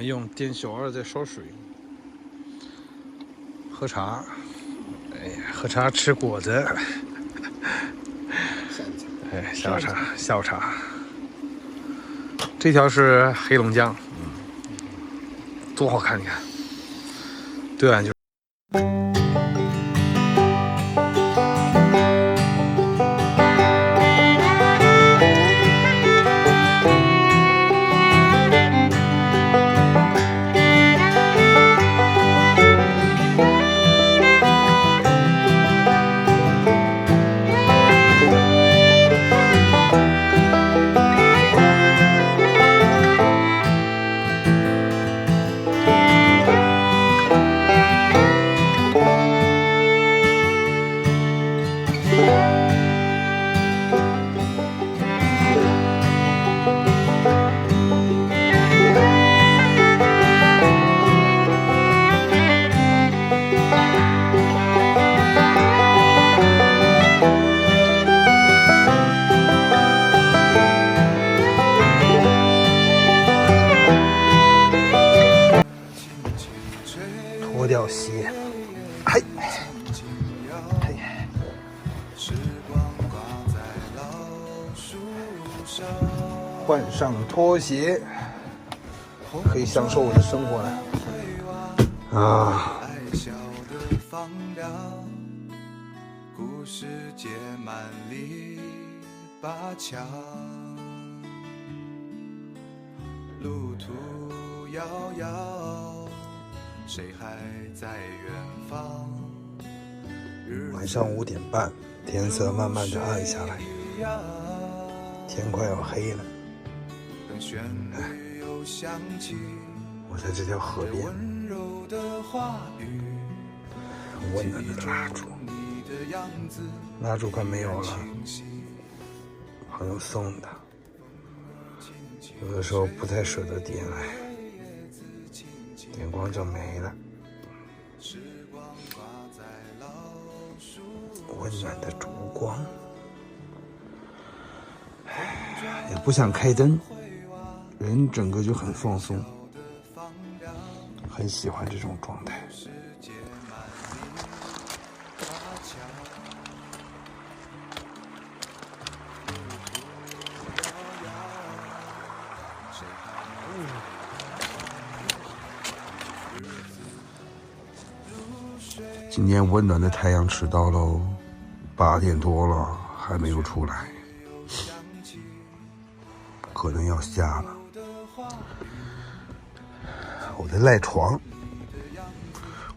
们用电小二在烧水，喝茶，喝茶吃果子，下午茶。这条是黑龙江，多好看！你看，对岸就。脱掉鞋，嘿，换上拖鞋，可以享受我的生活了。啊！故事结满篱笆墙，路途遥遥。谁还在远方？晚上5点半，天色慢慢的暗下来，天快要黑了。我在这条河边，温暖的蜡烛快没有了，朋友送的，有的时候不太舍得点点光就没了。温暖的烛光，也不想开灯，人整个就很放松，很喜欢这种状态。今天温暖的太阳迟到喽，8点多了还没有出来，可能要下了。我在赖床，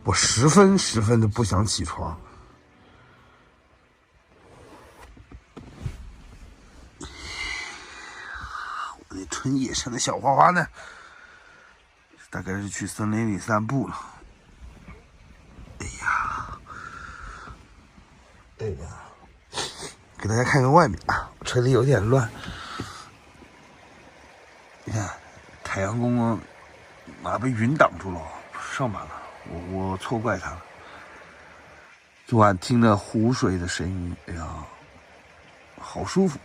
我十分的不想起床。我那纯野生的小花花呢？大概是去森林里散步了。给大家看看外面啊，车里有点乱。你看，太阳公公被云挡住了，上班了。我错怪他了。昨晚听了湖水的声音，哎呀，好舒服，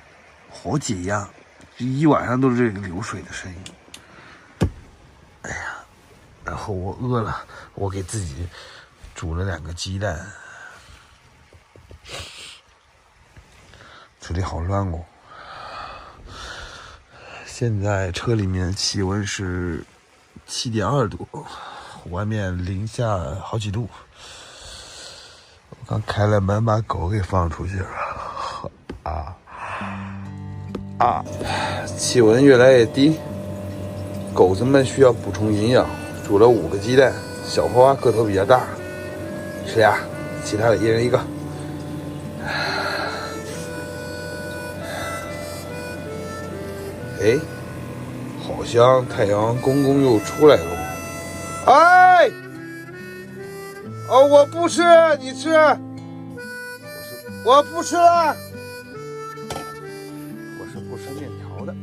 好解压，一晚上都是这个流水的声音。哎呀，然后我饿了，我给自己煮了2个鸡蛋。这里好乱哦！现在车里面气温是7.2度，外面零下好几度。我刚开了门，把狗给放出去了。气温越来越低，狗子们需要补充营养。煮了5个鸡蛋，小花花个头比较大，吃呀，其他的一人1个。哎，好像太阳公公又出来了。哎，我不吃，你吃。我不吃了。我是不吃面条的。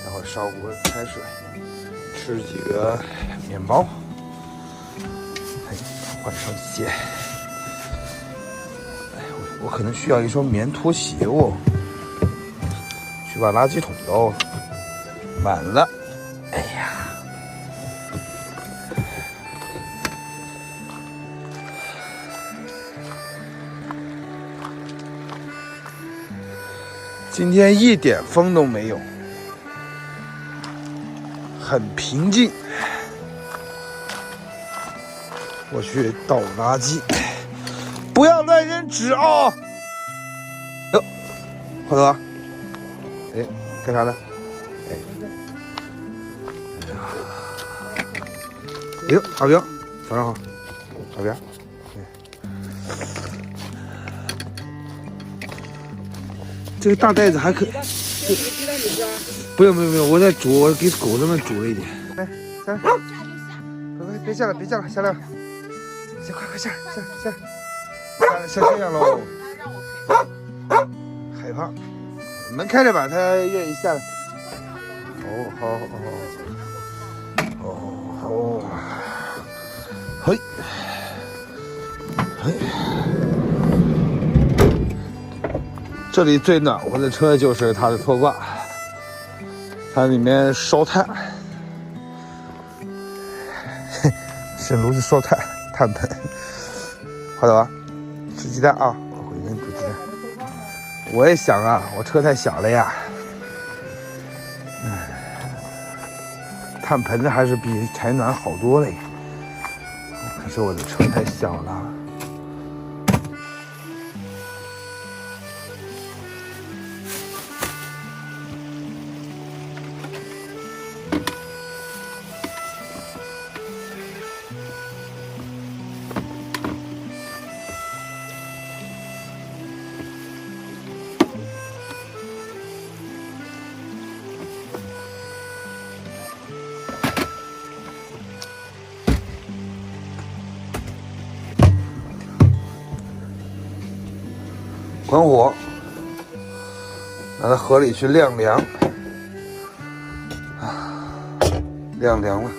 待会儿烧锅开水，吃几个面包。换上鞋。我可能需要一双棉拖鞋哦。去把垃圾桶倒了，满了。哎呀，今天一点风都没有，很平静。我去倒垃圾，不要乱扔纸哦。哟，花头，哎，干啥呢？哎呦，阿彪，早上好，阿彪。这个大袋子还可以。不用，我在煮，我给狗子们煮了一点。来，下来，快，别下来，下来，快下来，下这样喽。害怕，门开着吧，它愿意下来。好，嘿。这里最暖和的车就是它的拖挂，它里面烧炭，是炉子烧炭，炭盆。花头，吃鸡蛋啊！我回去给你煮鸡蛋。我也想啊，我车太小了呀。炭盆子还是比柴暖好多嘞，可是我的车太小了。关火，拿到河里去晾凉，晾凉了。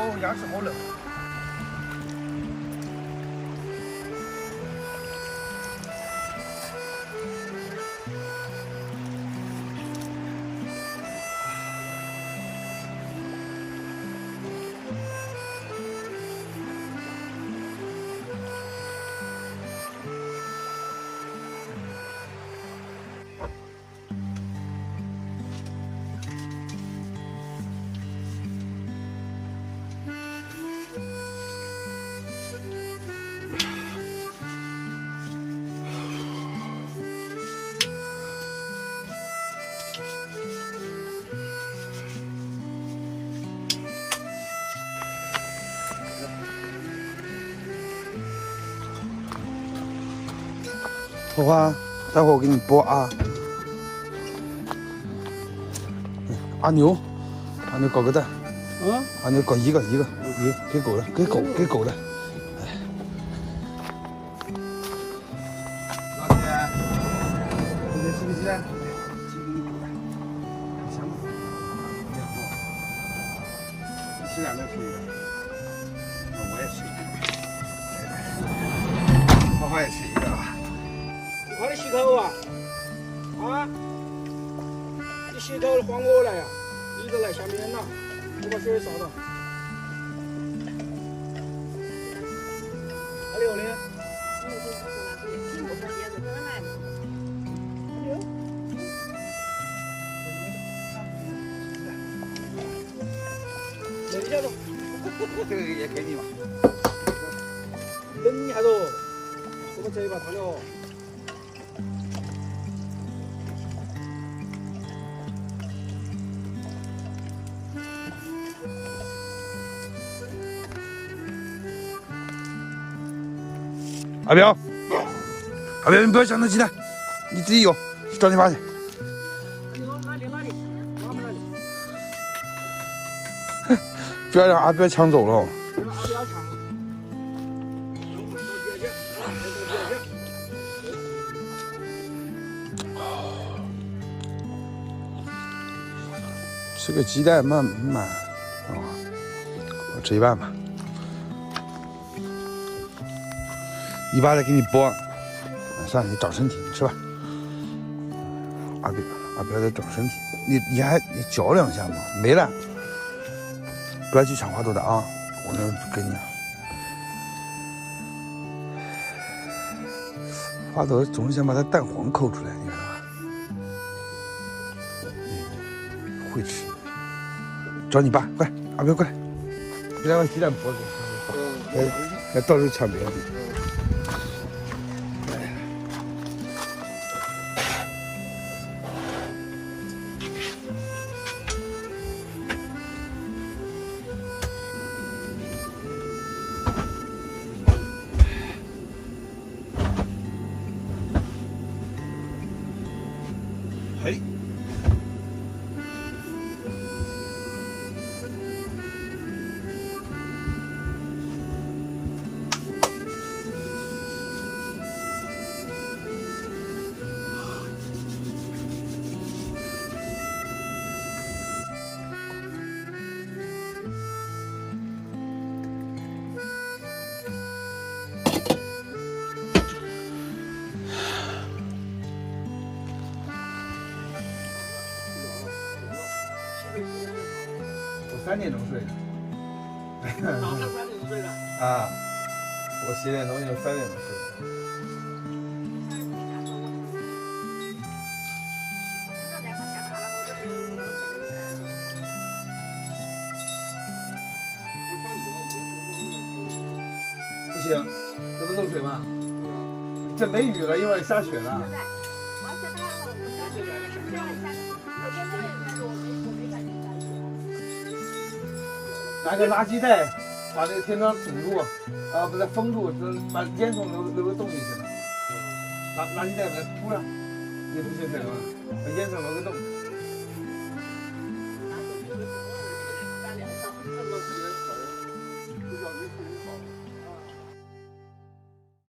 哦，牙齿好冷。花花，待会儿我给你剥啊。阿牛搞个蛋。阿牛搞一个，给狗的，给狗的。老铁，今天吃个鸡蛋，鸡给你煮的，香吗？你吃两个可以的，我也吃一个，花花也吃一个啊。快点洗头啊！你洗头换我来呀！你都来下面了，我把水烧了。还有呢？冷一下子，这个也给你嘛。冷一下子，这个嘴巴烫了哦。阿彪，阿彪，你不要想那鸡蛋，你自己有，去找你爸去。不要让阿彪抢走了。吃个鸡蛋慢慢，我吃一半吧。你爸再给你剥，算了，你长身体，你吃吧。阿彪在长身体，你嚼2下嘛，没了。不要去抢花豆的啊！我那跟你。花豆总是想把它蛋黄抠出来，你看吧？会吃。找你爸，快，阿彪过来，别让鸡蛋剥了，还到处抢别的。嘿。3点钟睡的。早上3点钟睡的。啊，我10点钟就3点钟睡的。不行，这不漏水吗？这没雨了，一会儿下雪了。拿个垃圾袋把这个天窗堵住，不是封住，把烟囱留个洞就行了。垃圾袋把它铺上，也不行，可能把烟囱留个洞。